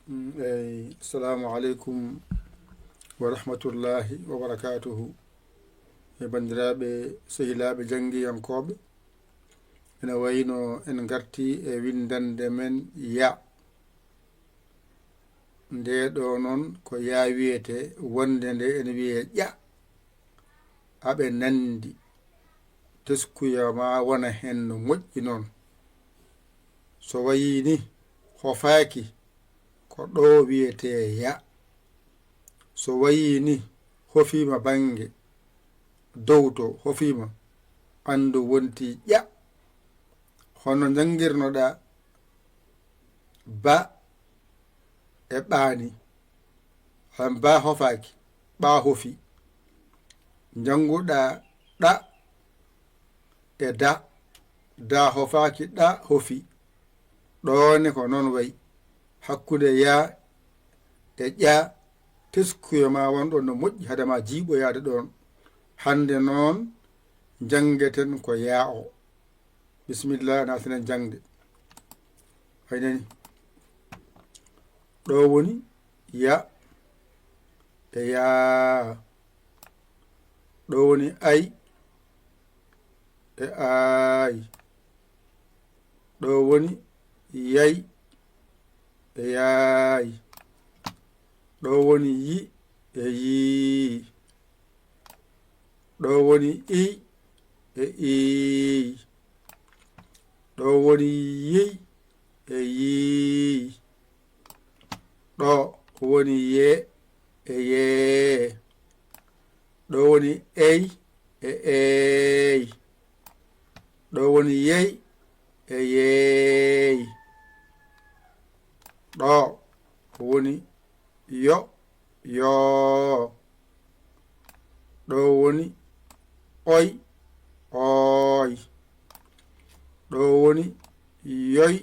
Assalamu aleykum wa rahmatullahi wa barakatuhu. E bandiraɓe sehilaɓe janggiyankoɓe, ene wayno en garti e windande men ya. Nde ɗo noon ko ya wiyete, wonde nde ene wiye ƴa. aɓe nandi teskuya ma wona hen no moƴƴi noon. So wayi ni hofaaki ko ɗo wiyete ya. So wayi ni hofima bange dow to hofima andu wonti ƴa. Hono jangirnoɗa ba e ɓaani, han ba hofaaki ɓa hofi. Janguɗa ɗa e da hofaaki ɗa hofi. ɗone ko noon wayi hakkude ya e ƴa teskuyo ma wonɗo no moƴƴi hadema jiiɓoyade ɗon. Hande noon jangeten ko ya o. Bisimillah, natinen jangde. Aynani ɗo woni ya e ya. ɗo woni ay e ay. ɗo woni yay e yaay. ɗo woni yi e yi. ɗo woni i e ii. ɗo woni yi e yi. ɗo woni ye e yee. ɗo woni ey e eey. ɗo woni yey e yeey. ɗo woni yo yoo. ɗo woni oy ooy. ɗo woni yoy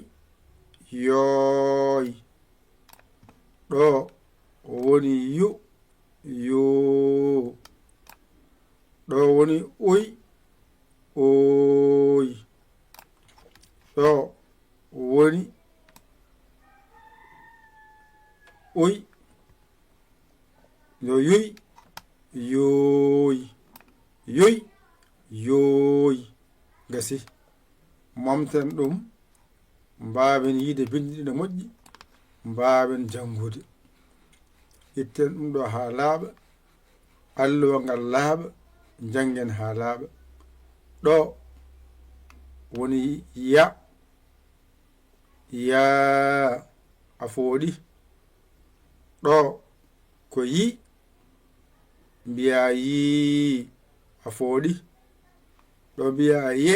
yooy. ɗo woni yu yoo. ɗo woni uy ooy. ɗo woni uy yo yuy yooy. yuy yooy. Gasi momten ɗum mbawen yiide bindi no moƴƴi, mbawen jangude. itten ɗum ɗo ha laaɓa, alluwa ngal laaɓa, jangen ha laaɓa. ɗo woni ya. ya a fooɗi. ɗo ko yi, mbiya yi a fooɗi. ɗo mbiya ye,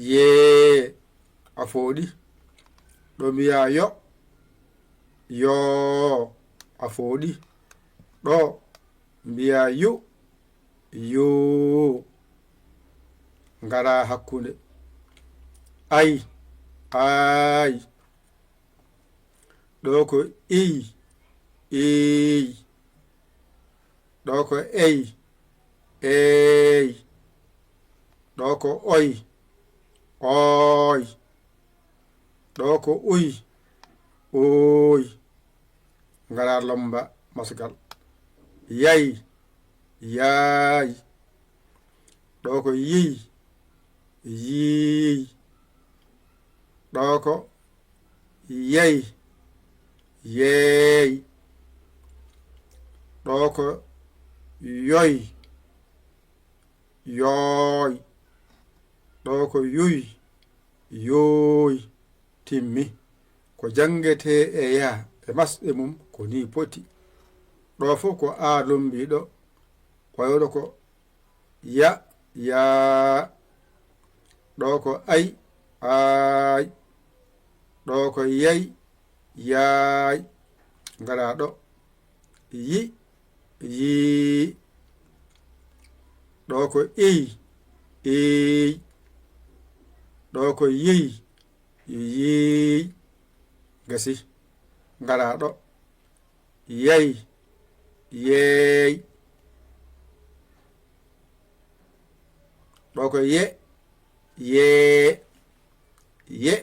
ye a fooɗi. ɗo mbiya yo, yo a fooɗi. ɗo mbiya yu, yo ngara hakkunde. ay ay. ɗo ko iy iy. ɗo ko ey ey. ɗo ko oy oy. ɗo ko uy oy. ngara lomba masgal. yay yaay. ɗo ko yiy yiy. ɗo ko yey yeey. ɗo ko yoy yooy. ɗo ko yuy yooy. Timmi. ko jangete e ya e masɗe mum ko ni poti. ɗo fof ko lumbiɗo wayoɗo ko ya yaa. ɗo ko ay ay. ɗo ko yey yaay. ngara ɗo yi yi. ɗo ko iy iy. ɗo ko yiy yiy. gasi ngara ɗo yey yeey. ɗo ko ye yee ye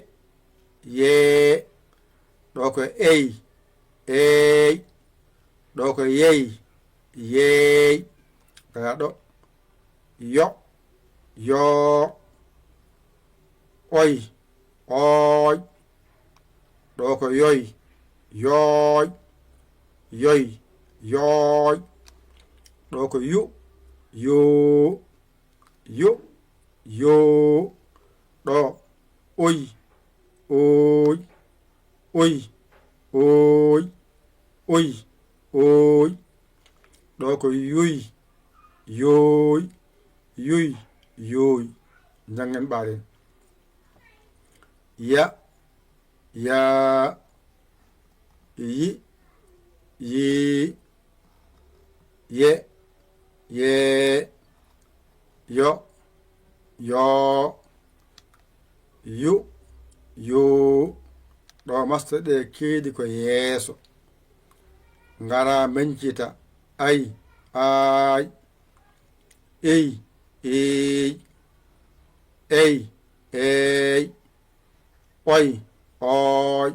yee. ɗo ko ey ey, ɗo ko yey yeey, ngara ɗo yo yoo, oy ooy, ɗo ko yoy yooy yoy yooy, ɗo ko yu yoo yu yoo, ɗo oy ooy oy ooy oy ooy, ɗo ko yuy yooy yuy yooy. Jangen ɓaaren ya yaa yi yii ye yee yo yoo yu yoo, ɗo masɗe keedi ko yeeso. Ngara mencita ay aay ey eey ey eey oy ooy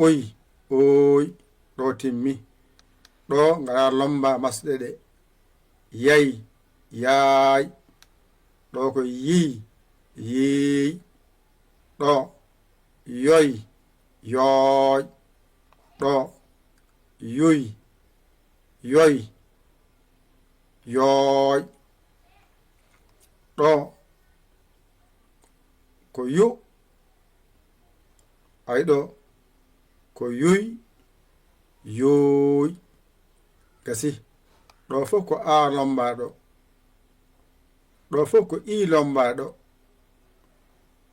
oy ooy, ɗo timmi. ɗo ngara lomba masɗe ɗe yay yaay, ɗo ko yiy yiiy, ɗo yoy yooy, ɗo yuy yoy yooy, ɗo ko yu ay ɗo ko yuy yooy. Gasi ɗo fof ko a lombaɗo, ɗo fof ko i lombaɗo,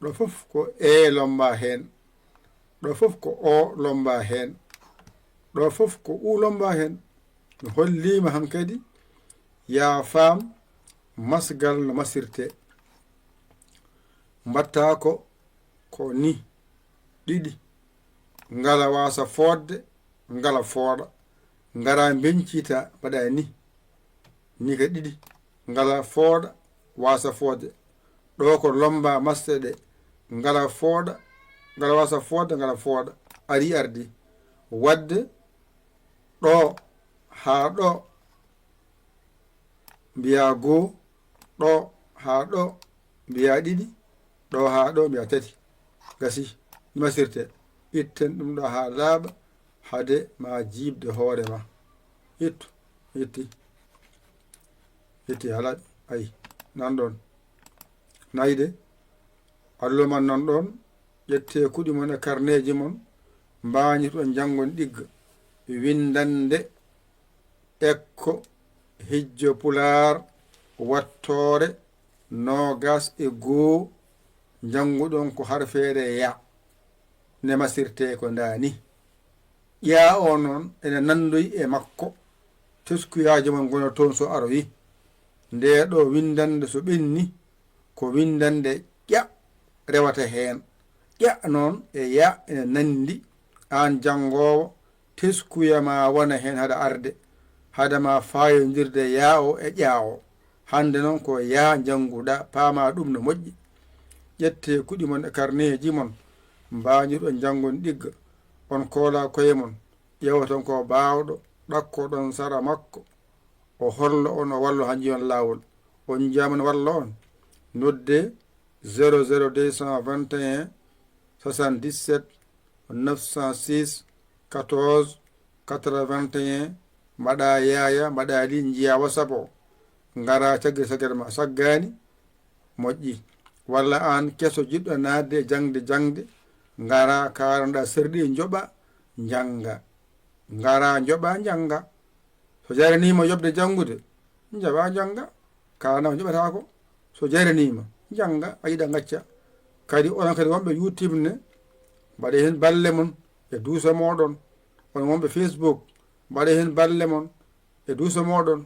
ɗo fof ko e lomba hen, ɗo fof ko o lomba hen, ɗo fof ko u lomba hen. Mi hollima hankadi ya faam masgal no masirte. Mbatta ko ni ɗiɗi, ngala wasa fodde ngala fooɗa. Ngara bencita mbaɗa ni ka ɗiɗi, ngala fooɗa wasa foodde. ɗo ko lomba masɗe ɗe ngala fooɗa ngala wasa foodde ngala fooɗa. ari ardi wadde ɗo haa ɗo mbiya goo, ɗo haa ɗo mbiya ɗiɗi, ɗo haa ɗo mbiya tati. gasi masirte itten ɗum ɗo haa laaɓa hade ma jiibde hoore ma. ittu itti halat ayi nan ɗon nayde allo man nan ɗon ƴette kuɗi mon e karneji mon mbañitoɗon jangon ɗigga windande ekko hijjo pular wattore nogas e goo janguɗon ko harfeere ya ne masirte ko ndani. ƴaa o noon ene nandoyi e makko teskuyaji mon gona toon so aroyi. nde ɗo windande so ɓenni ko windande ƴa rewata hen. ƴa noon e ya ene nandi an jangowo teskuyama wona hen haɗa arde haɗama fayodirde ya o e ƴa o. hande noon ko ya janguɗa paama ɗum no moƴƴi. ƴette kuɗi mon e carnet mon mbañirɗon jangon ɗigga on koola koye mon ƴewaton ko bawɗo ɗakkoɗon sara makko o hollo on o wallo ha jiyon lawol. on jaman walla on nodde 00221 77 906 14 81 mbaɗa yaya mbaɗa li jiya WhatsApp o ngara caggal saggal ma saggani moƴƴi. walla an keso jiɗɗo nadde jangde ngara karanɗa serɗi joɓa janga ngara joɓa janga. so jaranima yobde jangude jaɓa janga kanama joɓatako. so jaranima janga a yiɗa gacca. kadi onon kadi wonɓe YouTube ne mbaɗe hen balle mon e duusa moɗon. on wonɓe Facebook mbaɗe hen balle mon e duusa moɗon.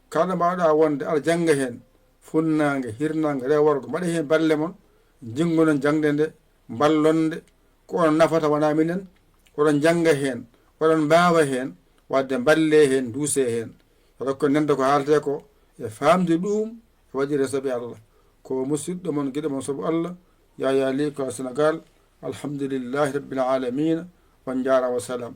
kala mbawɗa wonde aɗa janga hen funnangue hirnangue rew worgo mbaɗe hen balle mon jingonon jangde nde ballonde ko on nafata wona minen. oɗon janga hen oɗon mbawa hen wadde balle hen duuse hen. rokko nende ko haalte ko e famde ɗum e waɗire saabi Allah. ko musidɗo mon guiɗo mon saabu Allah Yaya Ly ko Sénégal. alhamdulillahi rabbil alamina on jarama salam.